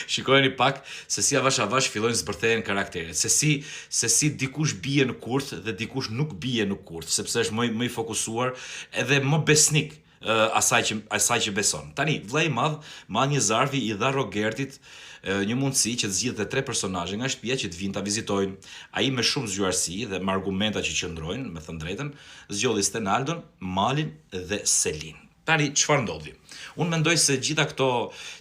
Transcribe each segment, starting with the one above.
Shikojeni pak se si avash fillojnë zbërthehen karakteret, se si dikush bie në kurth dhe dikush nuk bie në kurth, sepse është më i fokusuar edhe më besnik asaj që beson. Tani, vllai i madh, Manje Zarfi i dha Rogertit një mundësi që të zgjidhte 3 personazhe nga shtëpia që të vinë ta vizitojnë. Ai me shumë zgjuarsi dhe me argumenta që qëndrojnë, me thënë drejtën, zgjodhi Stenaldon, Malin dhe Selin. Tani, çfarë ndodhi? Unë mendoj se gjitha këto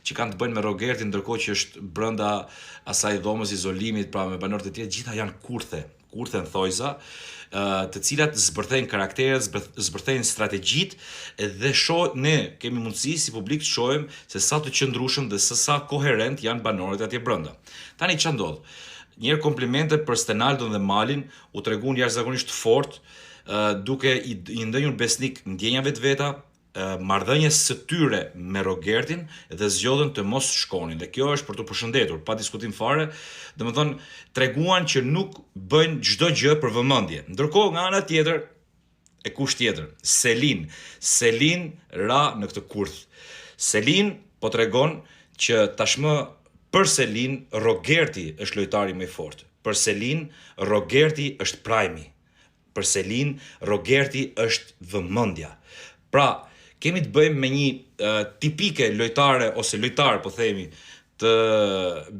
që kanë të bëjnë me Rogertin, ndërkohë që është brenda asaj dhomës izolimit, pra me banorët e tjerë, gjitha janë kurthe në thojza, të cilat zbërthejnë karakteret, zbërthejnë strategjitë dhe ne kemi mundësi si publik të shohim se sa të qëndrueshëm dhe se sa koherent janë banorët atje brenda. Tani ç'a ndodh? Njëherë komplimente për Stenaldon dhe Malin u treguan jashtëzakonisht fort, duke i ndënjur besnik ndjenjave të veta, marrëdhënies së tyre me Rogertin dhe zgjodhen të mos shkonin. Dhe kjo është për të përshëndetur, pa diskutim fare, domethënë treguan që nuk bëjnë çdo gjë për vëmendje. Ndërkohë nga ana tjetër, e kush tjetër? Selin ra në këtë kurth. Selin po tregon që tashmë për Selin Rogerti është lojtari më i fortë. Për Selin Rogerti është prajmi. Për Selin Rogerti është vëmendja. Pra, kemi të bëjmë me një tipike lojtare ose lojtar, po themi, të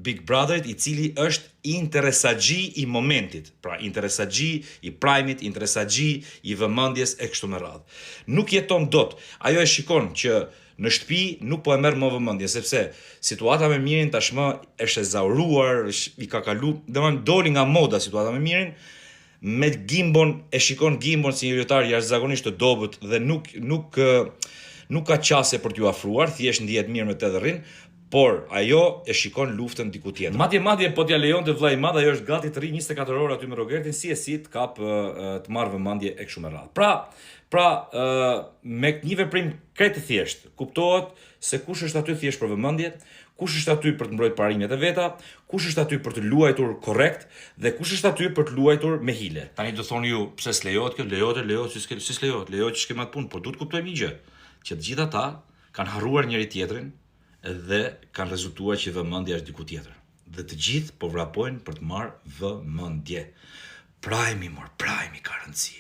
Big Brotherit, i cili është interesagji i momentit, pra interesagji i prajmit, interesagji i vëmendjes e kështu me radhë. Nuk jeton dot. Ajo e shikon që në shtëpi nuk po e merr më vëmendje, sepse situata me Mirin tashmë është e zauruar, i ka kalu, domethënë doli nga moda situata me Mirin. Me Gimbon, e shikon Gimbon si një lojtar jashtëzakonisht të dobët dhe nuk ka qasje për t'ju afruar, thjesht ndihet mirë me të dhe rrin, por ajo e shikon luftën diku tjetër. Madje po t'ja lejonte vllai i madh, ajo është gati të rri 24 orë aty me Rogertin, si të kap të marrë vëmendje e kështu me radhë. Pra, me një veprim krejt të thjesht, kuptohet se kush është aty thjesht për vëmendje, kush është aty për të mbrojtur parimet e veta, kush është aty për të luajtur korrekt dhe kush është aty për të luajtur me hile. Tani do thoni ju, pse s'lejohet kjo? Lejohet, si s'lejohet? Lejohet që s'kem atë punë, por duhet kuptojmë një gjë, që të gjithë ata kanë harruar njëri tjetrin dhe kanë rezultuar që vëmendja është diku tjetër. Dhe të gjithë po vrapojnë për të marrë vëmendje. Prajmi ka rëndësi.